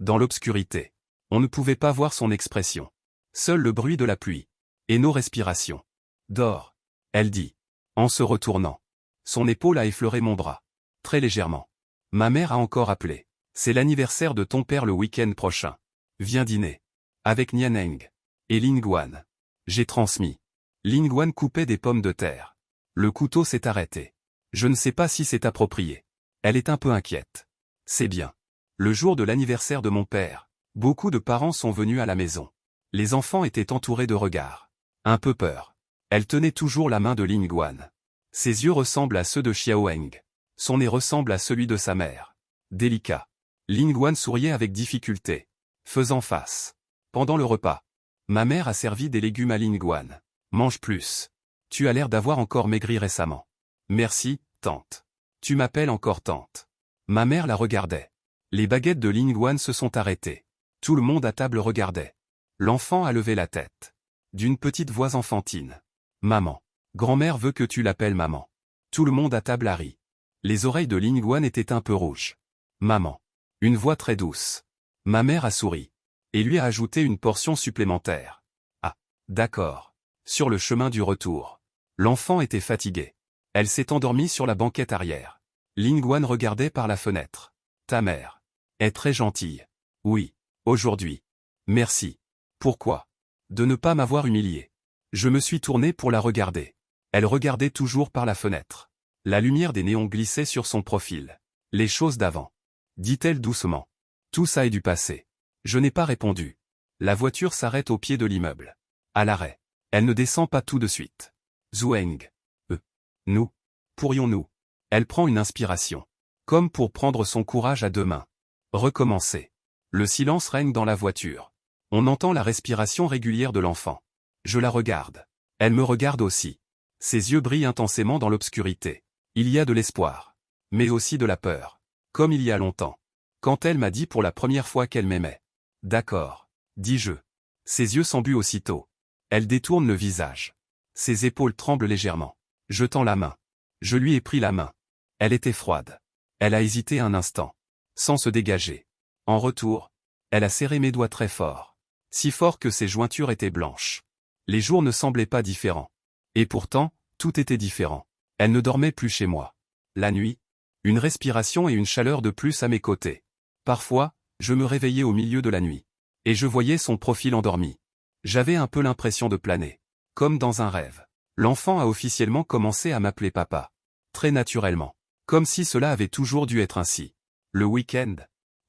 Dans l'obscurité. On ne pouvait pas voir son expression. Seul le bruit de la pluie. Et nos respirations. Dors. Elle dit. En se retournant. Son épaule a effleuré mon bras. Très légèrement. Ma mère a encore appelé. C'est l'anniversaire de ton père le week-end prochain. Viens dîner. Avec Nianeng. Et Lingguan. J'ai transmis. Lingguan coupait des pommes de terre. Le couteau s'est arrêté. Je ne sais pas si c'est approprié. Elle est un peu inquiète. C'est bien. Le jour de l'anniversaire de mon père, beaucoup de parents sont venus à la maison. Les enfants étaient entourés de regards. Un peu peur. Elle tenait toujours la main de Lingguan. Ses yeux ressemblent à ceux de Xiaoheng. Son nez ressemble à celui de sa mère. Délicat. Lingguan souriait avec difficulté. Faisant face. Pendant le repas. Ma mère a servi des légumes à Lingguan. Mange plus. Tu as l'air d'avoir encore maigri récemment. Merci, tante. Tu m'appelles encore tante. Ma mère la regardait. Les baguettes de Lingguan se sont arrêtées. Tout le monde à table regardait. L'enfant a levé la tête. D'une petite voix enfantine. Maman. Grand-mère veut que tu l'appelles maman. Tout le monde à table a ri. Les oreilles de Lingguan étaient un peu rouges. Maman. Une voix très douce. Ma mère a souri. Et lui a ajouté une portion supplémentaire. Ah, d'accord. Sur le chemin du retour. L'enfant était fatigué. Elle s'est endormie sur la banquette arrière. Lingguan regardait par la fenêtre. Ta mère est très gentille. Oui, aujourd'hui. Merci. Pourquoi? De ne pas m'avoir humilié. Je me suis tourné pour la regarder. Elle regardait toujours par la fenêtre. La lumière des néons glissait sur son profil. Les choses d'avant. Dit-elle doucement. Tout ça est du passé. Je n'ai pas répondu. La voiture s'arrête au pied de l'immeuble. À l'arrêt. Elle ne descend pas tout de suite. Zhueng. Nous. Pourrions-nous? Elle prend une inspiration. Comme pour prendre son courage à deux mains. Recommencer. Le silence règne dans la voiture. On entend la respiration régulière de l'enfant. Je la regarde. Elle me regarde aussi. Ses yeux brillent intensément dans l'obscurité. Il y a de l'espoir. Mais aussi de la peur. Comme il y a longtemps. Quand elle m'a dit pour la première fois qu'elle m'aimait. D'accord. Dis-je. Ses yeux s'embuent aussitôt. Elle détourne le visage. Ses épaules tremblent légèrement. Je tends la main. Je lui ai pris la main. Elle était froide. Elle a hésité un instant. Sans se dégager. En retour, elle a serré mes doigts très fort. Si fort que ses jointures étaient blanches. Les jours ne semblaient pas différents. Et pourtant, tout était différent. Elle ne dormait plus chez moi. La nuit, une respiration et une chaleur de plus à mes côtés. Parfois, je me réveillais au milieu de la nuit. Et je voyais son profil endormi. J'avais un peu l'impression de planer. Comme dans un rêve. L'enfant a officiellement commencé à m'appeler papa. Très naturellement. Comme si cela avait toujours dû être ainsi. Le week-end,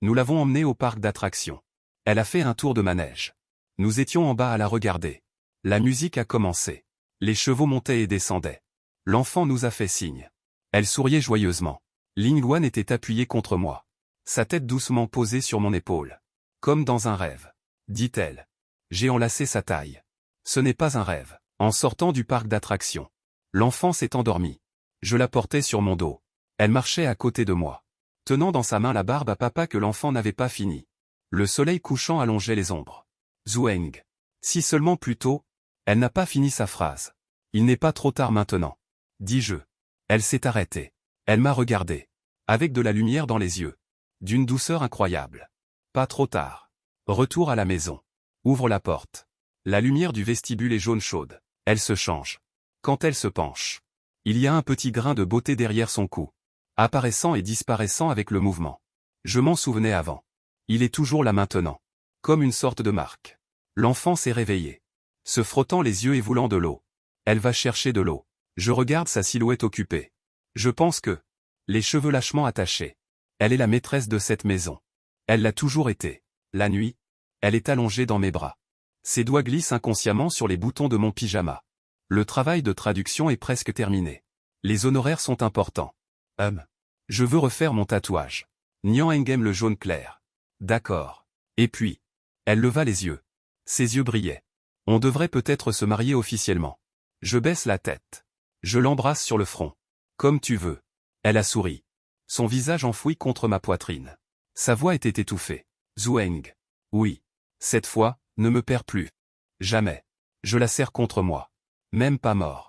nous l'avons emmenée au parc d'attractions. Elle a fait un tour de manège. Nous étions en bas à la regarder. La musique a commencé. Les chevaux montaient et descendaient. L'enfant nous a fait signe. Elle souriait joyeusement. Lingguan était appuyée contre moi. Sa tête doucement posée sur mon épaule. Comme dans un rêve. Dit-elle. J'ai enlacé sa taille. Ce n'est pas un rêve. En sortant du parc d'attractions. L'enfant s'est endormi. Je la portais sur mon dos. Elle marchait à côté de moi. Tenant dans sa main la barbe à papa que l'enfant n'avait pas fini. Le soleil couchant allongeait les ombres. Zhueng. Si seulement plus tôt. Elle n'a pas fini sa phrase. Il n'est pas trop tard maintenant. Dis-je. Elle s'est arrêtée. Elle m'a regardé. Avec de la lumière dans les yeux. D'une douceur incroyable. Pas trop tard. Retour à la maison. Ouvre la porte. La lumière du vestibule est jaune chaude. Elle se change. Quand elle se penche. Il y a un petit grain de beauté derrière son cou. Apparaissant et disparaissant avec le mouvement. Je m'en souvenais avant. Il est toujours là maintenant. Comme une sorte de marque. L'enfant s'est réveillé. Se frottant les yeux et voulant de l'eau. Elle va chercher de l'eau. Je regarde sa silhouette occupée. Je pense que. Les cheveux lâchement attachés. Elle est la maîtresse de cette maison. Elle l'a toujours été. La nuit, elle est allongée dans mes bras. Ses doigts glissent inconsciemment sur les boutons de mon pyjama. Le travail de traduction est presque terminé. Les honoraires sont importants. Je veux refaire mon tatouage. Nyan Engem le jaune clair. D'accord. Et puis, elle leva les yeux. Ses yeux brillaient. On devrait peut-être se marier officiellement. Je baisse la tête. Je l'embrasse sur le front. Comme tu veux. Elle a souri. Son visage enfoui contre ma poitrine. Sa voix était étouffée. Zhueng. Oui. Cette fois, ne me perds plus. Jamais. Je la serre contre moi. Même pas mort.